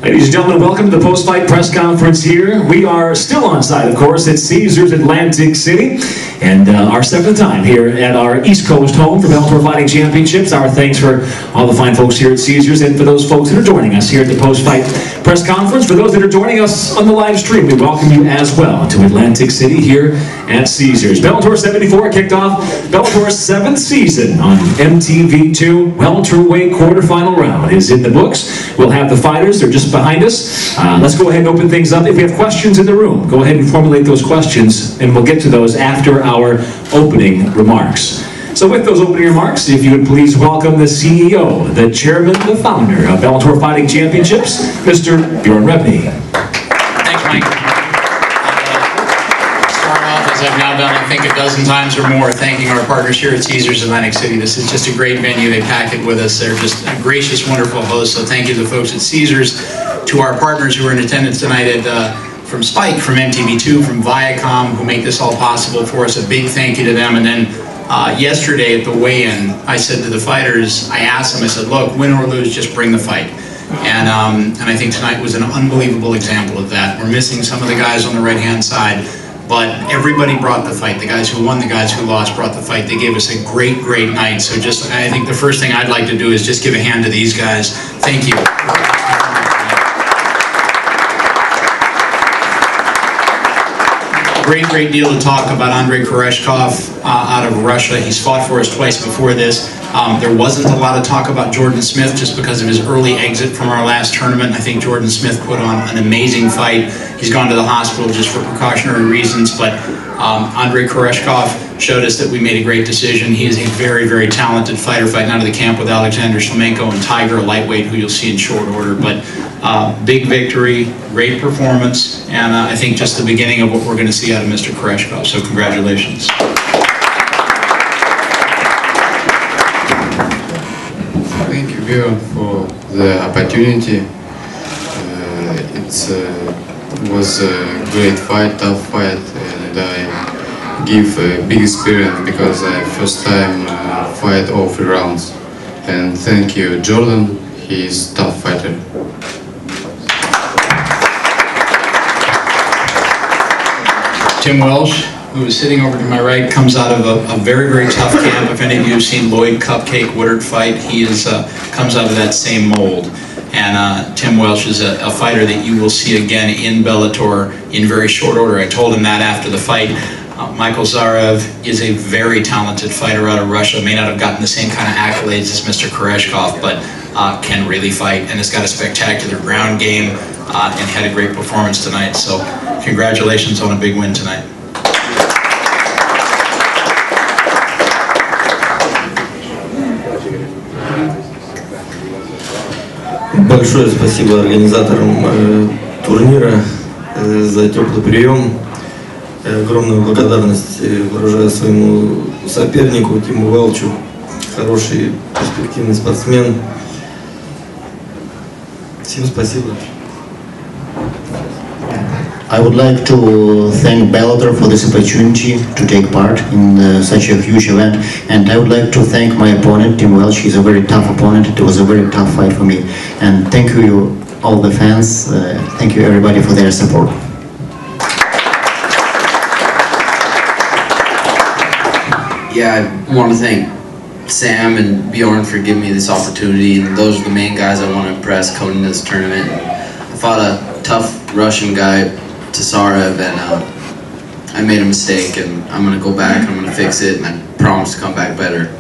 Ladies and gentlemen, welcome to the post-fight press conference here. We are still on site, of course, at Caesars Atlantic City, and our seventh time here at our East Coast home for Bellator Fighting Championships. Our thanks for all the fine folks here at Caesars and for those folks that are joining us here at the post-fight press conference. For those that are joining us on the live stream, we welcome you as well to Atlantic City here at Caesars. Bellator 74 kicked off Bellator's 7th season on MTV2. Welterweight quarterfinal round is in the books. We'll have the fighters. They're just behind us. Let's go ahead and open things up. If we have questions in the room, go ahead and formulate those questions, and we'll get to those after our opening remarks. So with those opening remarks, if you would please welcome the CEO, the chairman, the founder of Bellator Fighting Championships, Mr. Bjorn Rebney. Thanks, Mike. Start off, as I've now done, I think a dozen times or more, thanking our partners here at Caesars Atlantic City. This is just a great venue. They pack it with us. They're just a gracious, wonderful host. So thank you to the folks at Caesars, to our partners who are in attendance tonight from Spike, from MTV2, from Viacom, who make this all possible for us. A big thank you to them. And then yesterday at the weigh-in, I said to the fighters, I asked them, I said, look, win or lose, just bring the fight. And I think tonight was an unbelievable example of that. We're missing some of the guys on the right-hand side, but everybody brought the fight. The guys who won, the guys who lost brought the fight. They gave us a great, great night. So just, I think the first thing I'd like to do is just give a hand to these guys. Thank you. Great deal to talk about Andrei Koreshkov out of Russia. He's fought for us twice before this. There wasn't a lot of talk about Jordan Smith just because of his early exit from our last tournament. I think Jordan Smith put on an amazing fight. He's gone to the hospital just for precautionary reasons, but Andrei Koreshkov showed us that we made a great decision. He is a very, very talented fighter, fighting out of the camp with Alexander Shlemenko and Tiger, a lightweight who you'll see in short order. But big victory, great performance, and I think just the beginning of what we're going to see out of Mr. Koreshkov. So congratulations. Thank you, Bjorn, for the opportunity. It was a great fight, tough fight, and I give a big experience because I first time fight all 3 rounds. And thank you, Jordan. He is a tough fighter. Tim Welsh, who is sitting over to my right, comes out of a very, very tough camp. If any of you have seen Lloyd Cupcake Woodard fight, he comes out of that same mold. And Tim Welsh is a fighter that you will see again in Bellator in very short order. I told him that after the fight. Michael Zarev is a very talented fighter out of Russia, may not have gotten the same kind of accolades as Mr. Koreshkov, but can really fight and has got a spectacular ground game and had a great performance tonight. So congratulations on a big win tonight. Большое спасибо организаторам турнира за теплый прием. Огромную благодарность выражаю своему сопернику Тиму Велчу. Хороший, перспективный спортсмен. Всем спасибо. I would like to thank Bellator for this opportunity to take part in such a huge event, and I would like to thank my opponent, Tim Welch. He's a very tough opponent. It was a very tough fight for me, and thank you all the fans. Thank you everybody for their support. Yeah, I want to thank Sam and Bjorn for giving me this opportunity, and those are the main guys I want to impress going into this tournament. I fought a tough Russian guy, Tasarev, and I made a mistake, and I'm going to go back and I'm going to fix it, and I promise to come back better.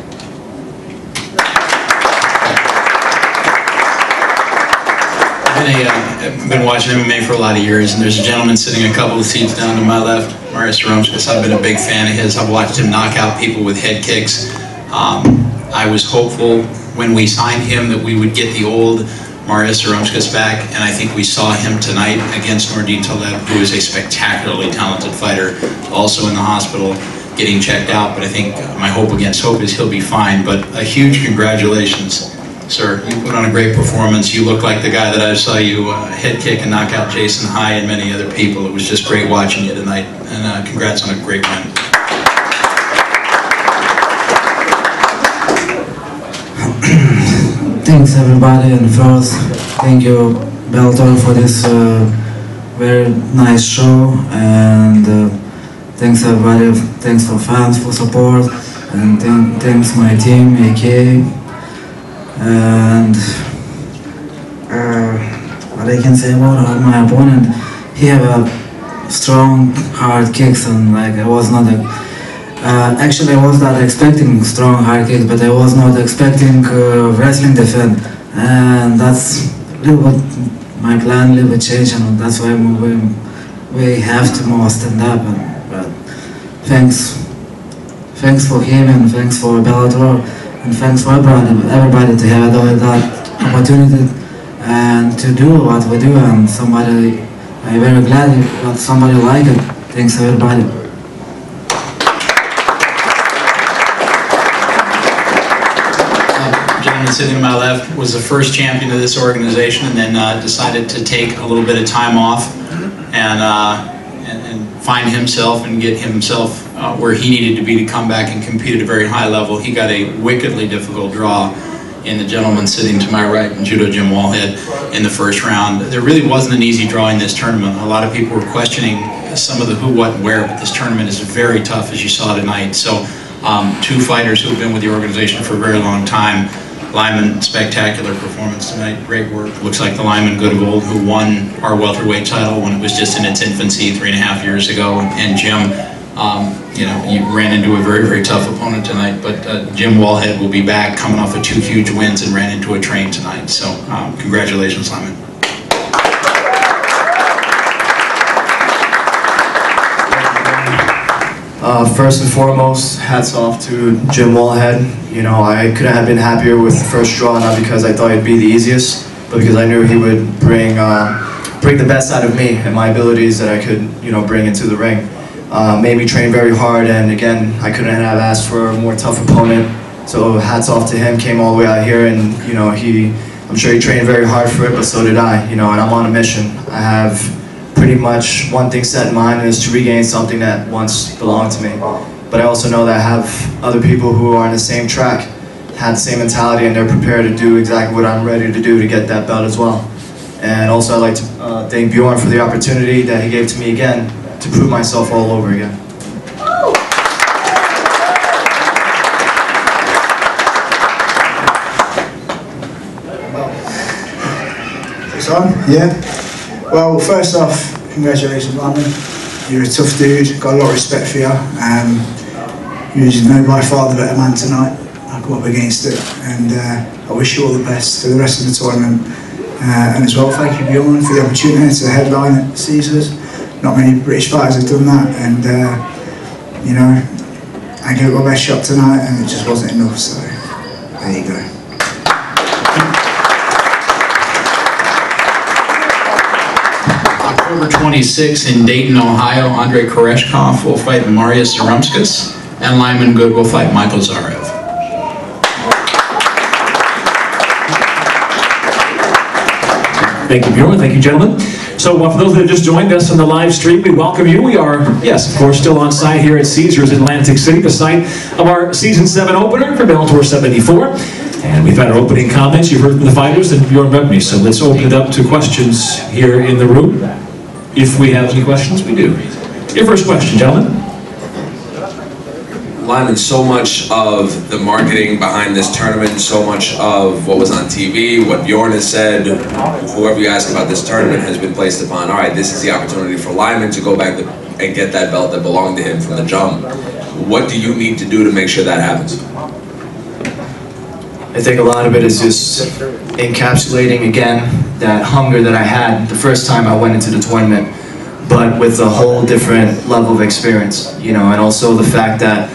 I've been watching MMA for a lot of years, and there's a gentleman sitting a couple of seats down to my left, Marius Romskis. I've been a big fan of his. I've watched him knock out people with head kicks. I was hopeful when we signed him that we would get the old Marius Romskis back, and I think we saw him tonight against Nordin Taleb, who is a spectacularly talented fighter, also in the hospital, getting checked out. But I think my hope against hope is he'll be fine. But a huge congratulations, sir. You put on a great performance. You look like the guy that I saw you head kick and knock out Jason High and many other people. It was just great watching you tonight, and congrats on a great win. Thanks everybody, and first thank you Bellator for this very nice show, and thanks everybody, thanks for fans for support, and thanks my team, AK, and what I can say about my opponent, he have a strong, hard kicks, and like I was not actually I was not expecting strong, hard kicks, but I was not expecting wrestling defense, and that's a little bit my plan, a little bit changed, and that's why we have to more stand up. But thanks for him, and thanks for Bellator, and thanks for everybody to have that opportunity and to do what we do, and somebody, I'm very glad that somebody like it. Thanks everybody. Gentleman sitting to my left was the first champion of this organization, and then decided to take a little bit of time off and find himself and get himself where he needed to be to come back and compete at a very high level. He got a wickedly difficult draw in the gentleman sitting to my right, Judo Jim Wallhead, in the first round. There really wasn't an easy draw in this tournament. A lot of people were questioning some of the who, what, and where, but this tournament is very tough, as you saw tonight. So two fighters who have been with the organization for a very long time. Lyman, spectacular performance tonight, great work. Looks like the Lyman good of old who won our welterweight title when it was just in its infancy 3.5 years ago. And Jim, you know, you ran into a very, very tough opponent tonight, but Jim Wallhead will be back coming off of 2 huge wins and ran into a train tonight. So congratulations, Lyman. First and foremost, hats off to Jim Wallhead. You know, I couldn't have been happier with the first draw, not because I thought it'd be the easiest, but because I knew he would bring the best out of me and my abilities that I could, you know, bring into the ring. Made me train very hard, and again, I couldn't have asked for a more tough opponent. So hats off to him, came all the way out here, and you know, I'm sure he trained very hard for it, but so did I, you know, and I'm on a mission. I have pretty much one thing set in mind, is to regain something that once belonged to me. But I also know that I have other people who are on the same track, had the same mentality, and they're prepared to do exactly what I'm ready to do to get that belt as well. And also I'd like to thank Bjorn for the opportunity that he gave to me again to prove myself all over again. It's on? Yeah? Well, first off, congratulations, Lyman. You're a tough dude, got a lot of respect for you. You know by far the better man tonight. I go up against it, and I wish you all the best for the rest of the tournament. And as well, thank you, Bjorn, for the opportunity to headline at Caesars. Not many British fighters have done that, and you know, I gave it my best shot tonight, and it just wasn't enough. So there you go. October 26th in Dayton, Ohio, Andrei Koreshkov will fight Marius Zarumskis, and Lyman Good will fight Michael Zarev. Thank you, Bjorn. Thank you, gentlemen. So for those that have just joined us on the live stream, we welcome you. We are, yes, of course, still on site here at Caesars Atlantic City, the site of our Season 7 opener for Bellator 74. And we've had our opening comments. You've heard from the fighters and Bjorn met me. So let's open it up to questions here in the room. If we have any questions, we do. Your first question, gentlemen. Lyman, so much of the marketing behind this tournament, so much of what was on TV, what Bjorn has said, whoever you ask about this tournament has been placed upon, all right, this is the opportunity for Lyman to go back and get that belt that belonged to him from the jump. What do you need to do to make sure that happens? I think a lot of it is just encapsulating again that hunger that I had the first time I went into the tournament, but with a whole different level of experience, you know, and also the fact that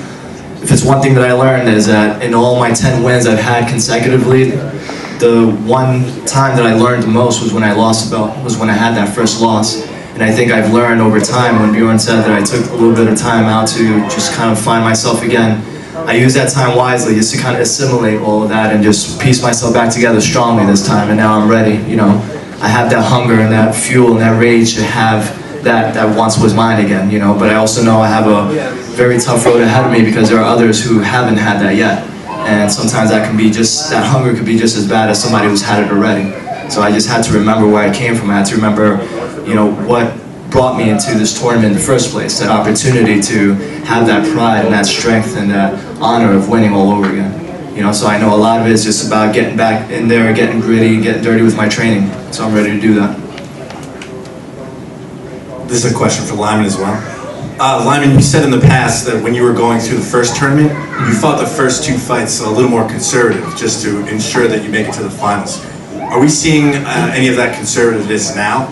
if it's one thing that I learned is that in all my 10 wins I've had consecutively, the one time that I learned the most was when I lost the belt, was when I had that first loss. And I think I've learned over time, when Bjorn said that I took a little bit of time out to just kind of find myself again, I used that time wisely just to kind of assimilate all of that and just piece myself back together strongly this time, and now I'm ready, you know. I have that hunger and that fuel and that rage to have that once was mine again, you know, but I also know I have a very tough road ahead of me because there are others who haven't had that yet. And sometimes that can be just, that hunger could be just as bad as somebody who's had it already. So I just had to remember where I came from. I had to remember, you know, what brought me into this tournament in the first place, that opportunity to have that pride and that strength and that honor of winning all over again. You know, so I know a lot of it is just about getting back in there, getting gritty, and getting dirty with my training. So I'm ready to do that. This is a question for Lyman as well. Lyman, you said in the past that when you were going through the first tournament, you fought the first 2 fights a little more conservative, just to ensure that you make it to the finals. Are we seeing any of that conservativeness now?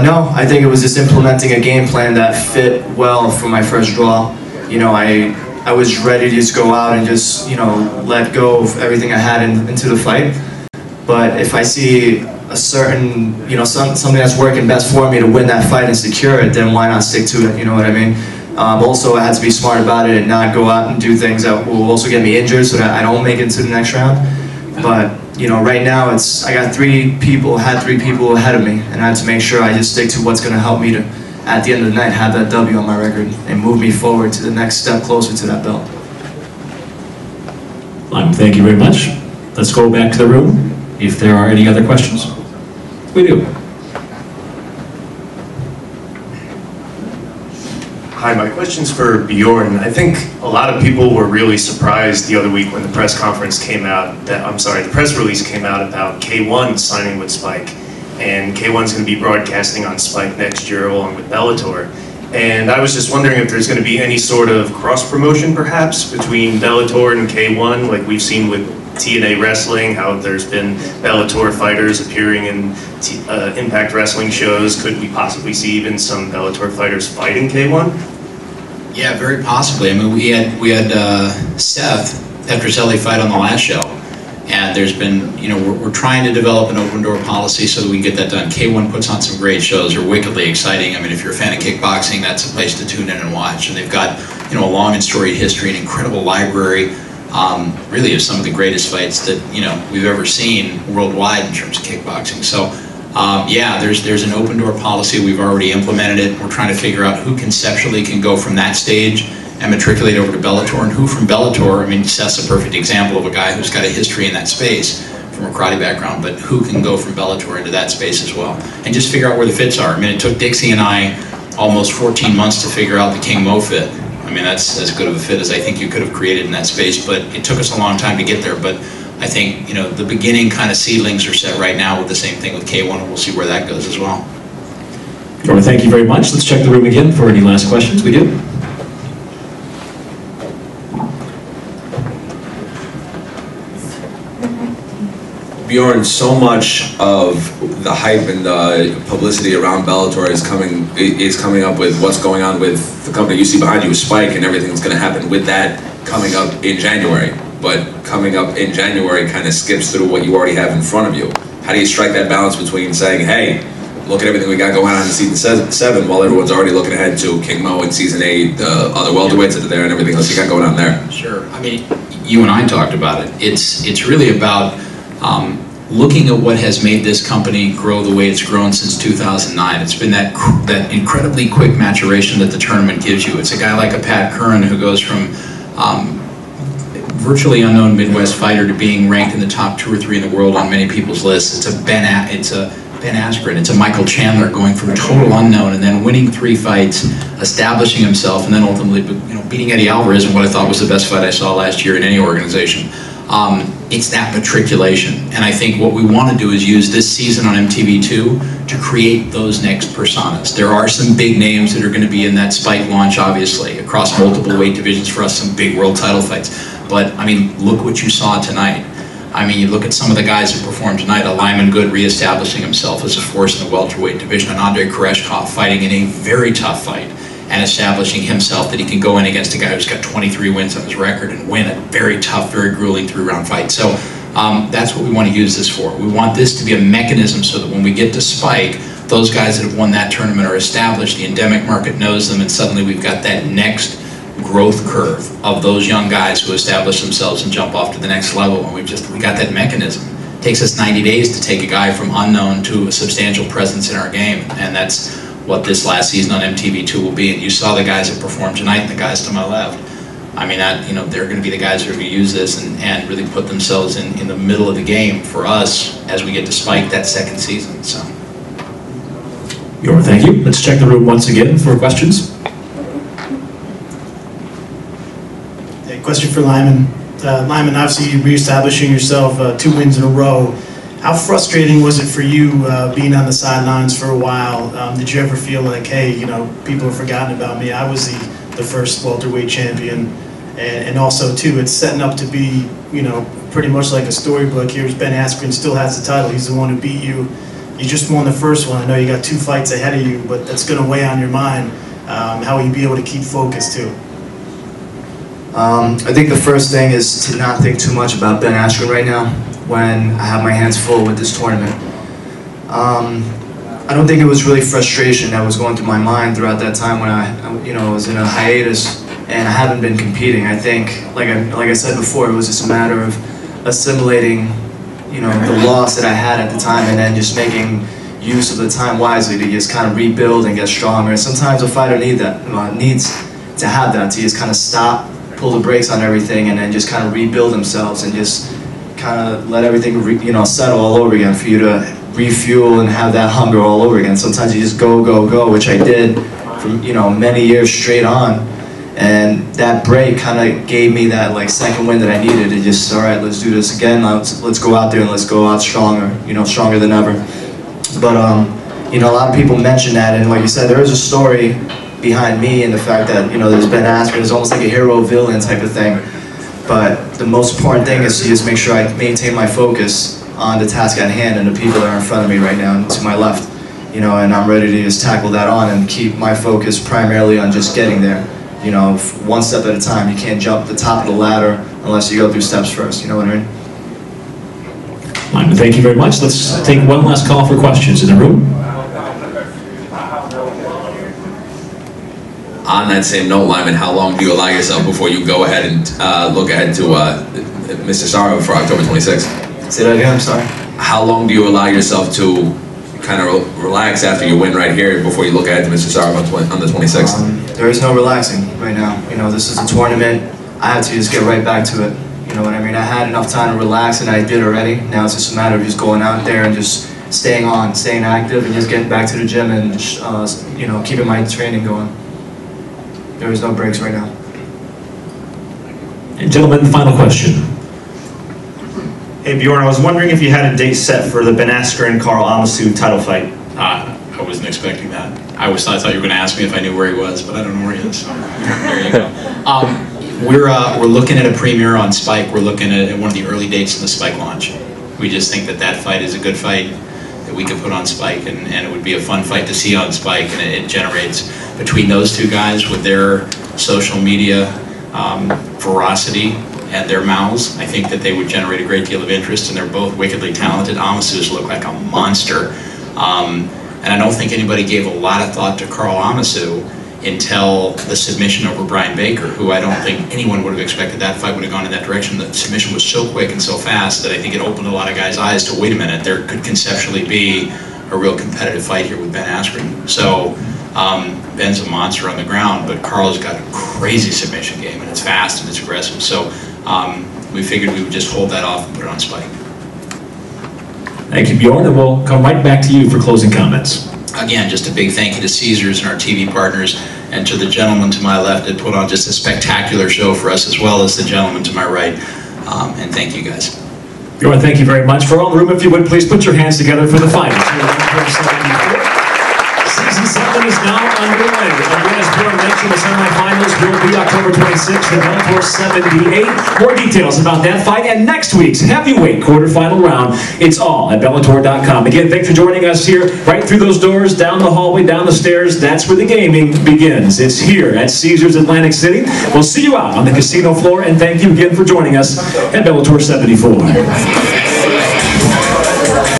No, I think it was just implementing a game plan that fit well for my first draw. You know, I was ready to just go out and just, you know, let go of everything I had into the fight. But if I see a certain, you know, something that's working best for me to win that fight and secure it, then why not stick to it, you know what I mean? Also, I had to be smart about it and not go out and do things that will also get me injured so that I don't make it to the next round. But, you know, right now I got 3 people ahead of me, and I had to make sure I just stick to what's going to help me to, at the end of the night, have that W on my record and move me forward to the next step closer to that belt. Thank you very much. Let's go back to the room if there are any other questions. We do. Hi, my question's for Bjorn. I think a lot of people were really surprised the other week when the press conference came out, the press release came out about K1 signing with Spike. And K1's going to be broadcasting on Spike next year along with Bellator. And I was just wondering if there's going to be any sort of cross-promotion perhaps between Bellator and K1, like we've seen with TNA Wrestling, how there's been Bellator fighters appearing in Impact Wrestling shows. Could we possibly see even some Bellator fighters fighting K1? Yeah, very possibly. I mean, we had Seth Petrozelli fight on the last show, and there's been, you know, we're trying to develop an open door policy so that we can get that done. K1 puts on some great shows. They're wickedly exciting. I mean, if you're a fan of kickboxing, that's a place to tune in and watch. And they've got, you know, a long and storied history, an incredible library. Really of some of the greatest fights that, you know, we've ever seen worldwide in terms of kickboxing. So yeah, there's an open door policy. We've already implemented it. We're trying to figure out who conceptually can go from that stage and matriculate over to Bellator, and who from Bellator. I mean, Seth's a perfect example of a guy who's got a history in that space from a karate background, but who can go from Bellator into that space as well, and just figure out where the fits are. I mean, it took Dixie and I almost 14 months to figure out the King Mo fit. I mean, that's as good of a fit as I think you could have created in that space, but it took us a long time to get there. But I think, you know, the beginning kind of seedlings are set right now with the same thing with K1, and we'll see where that goes as well. Well, thank you very much. Let's check the room again for any last questions. We do. Bjorn, so much of the hype and the publicity around Bellator is coming up with what's going on with the company you see behind you with Spike and everything that's going to happen with that coming up in January. But coming up in January kind of skips through what you already have in front of you. How do you strike that balance between saying, hey, look at everything we got going on in season 7 while everyone's already looking ahead to King Mo in season 8, the other welterweights that are there and everything else you got going on there? Sure. I mean, you and I talked about it. It's really about looking at what has made this company grow the way it's grown since 2009. It's been that incredibly quick maturation that the tournament gives you. It's a guy like a Pat Curran who goes from virtually unknown Midwest fighter to being ranked in the top 2 or 3 in the world on many people's lists. It's a Ben Askren, it's a Michael Chandler going from a total unknown and then winning 3 fights, establishing himself, and then ultimately, you know, beating Eddie Alvarez in what I thought was the best fight I saw last year in any organization. It's that matriculation, and I think what we want to do is use this season on MTV2 to create those next personas. There are some big names that are going to be in that Spike launch, obviously, across multiple weight divisions for us, some big world title fights. But, I mean, look what you saw tonight. I mean, you look at some of the guys who performed tonight, a Lyman Good reestablishing himself as a force in the welterweight division, and Andrei Koreshkov fighting in a very tough fight and establishing himself that he can go in against a guy who's got 23 wins on his record and win a very tough, very grueling 3-round fight. So that's what we want to use this for. We want this to be a mechanism so that when we get to Spike, those guys that have won that tournament are established, the endemic market knows them, and suddenly we've got that next growth curve of those young guys who establish themselves and jump off to the next level, and we got that mechanism. It takes us 90 days to take a guy from unknown to a substantial presence in our game, and that's what this last season on MTV2 will be. And you saw the guys that performed tonight and the guys to my left. I mean, they're going to be the guys who are going to use this and really put themselves in the middle of the game for us as we get to Spike that second season. So. Bjorn, thank you. Let's check the room once again for questions. A question for Lyman. Lyman, obviously reestablishing yourself 2 wins in a row. How frustrating was it for you being on the sidelines for a while? Did you ever feel like, hey, people have forgotten about me? I was the first welterweight champion. And also, too, it's setting up to be, pretty much like a storybook. Here's Ben Askren, still has the title. He's the one who beat you. You just won the first one. I know you got 2 fights ahead of you, but that's going to weigh on your mind. How will you be able to keep focused, too? I think the first thing is to not think too much about Ben Askren right now when I have my hands full with this tournament. I don't think it was really frustration that was going through my mind throughout that time when I was in a hiatus and I haven't been competing. I think, like I said before, it was just a matter of assimilating, the loss that I had at the time and then just making use of the time wisely to just kind of rebuild and get stronger. And sometimes a fighter needs to have that, to just kind of stop, pull the brakes on everything, and then just kind of rebuild themselves and just kind of let everything settle all over again for you to refuel and have that hunger all over again. Sometimes you just go, which I did for many years straight on. And that break kind of gave me that second wind that I needed to just, all right, let's do this again. Let's go out there and let's go out stronger, stronger than ever. But a lot of people mention that, and like you said, there is a story behind me and the fact that there's Ben Askren. It's almost like a hero villain type of thing. But the most important thing is to just make sure I maintain my focus on the task at hand and the people that are in front of me right now and to my left. And I'm ready to just tackle that on and keep my focus primarily on just getting there. One step at a time. You can't jump the top of the ladder unless you go through steps first. You know what I mean? Lyman, thank you very much. Let's take one last call for questions in the room. On that same note, Lyman, how long do you allow yourself before you go ahead and look ahead to Mr. Saro for October 26th? Say that again, I'm sorry. How long do you allow yourself to kind of relax after you win right here before you look ahead to Mr. Saro on the 26th? There is no relaxing right now. This is a tournament. I have to just get right back to it. You know what I mean? I had enough time to relax and I did already. Now it's just a matter of just going out there and just staying active and just getting back to the gym and just, keeping my training going. There is no breaks right now. And gentlemen, the final question. Hey Bjorn, I was wondering if you had a date set for the Ben Askren Carl Amasu title fight. I wasn't expecting that. I thought you were going to ask me if I knew where he was, but I don't know where he is. So there you go. We're looking at a premiere on Spike. We're looking at one of the early dates of the Spike launch. We just think that fight is a good fight that we could put on Spike, and it would be a fun fight to see on Spike, and it generates, between those two guys with their social media ferocity and their mouths, I think that they would generate a great deal of interest, and they're both wickedly talented. Amasu's look like a monster. And I don't think anybody gave a lot of thought to Carl Amasu until the submission over Brian Baker, who I don't think anyone would have expected that fight would have gone in that direction. The submission was so quick and so fast that I think it opened a lot of guys' eyes to, wait a minute, there could conceptually be a real competitive fight here with Ben Askren. So Ben's a monster on the ground, but Carl's got a crazy submission game, and it's fast and it's aggressive. So we figured we would just hold that off and put it on Spike. Thank you, Bjorn, and we'll come right back to you for closing comments. Again, just a big thank you to Caesars and our TV partners, and to the gentleman to my left that put on just a spectacular show for us, as well as the gentleman to my right. And thank you, guys. Bjorn, thank you very much. For all in the room, if you would, please put your hands together for the finals. Season 7 is now underway. Again, as Bjorn mentioned, the semifinals will be October 26th at Bellator 78. More details about that fight and next week's heavyweight quarterfinal round. It's all at Bellator.com. Again, thanks for joining us here, right through those doors, down the hallway, down the stairs. That's where the gaming begins. It's here at Caesars Atlantic City. We'll see you out on the casino floor, and thank you again for joining us at Bellator 74.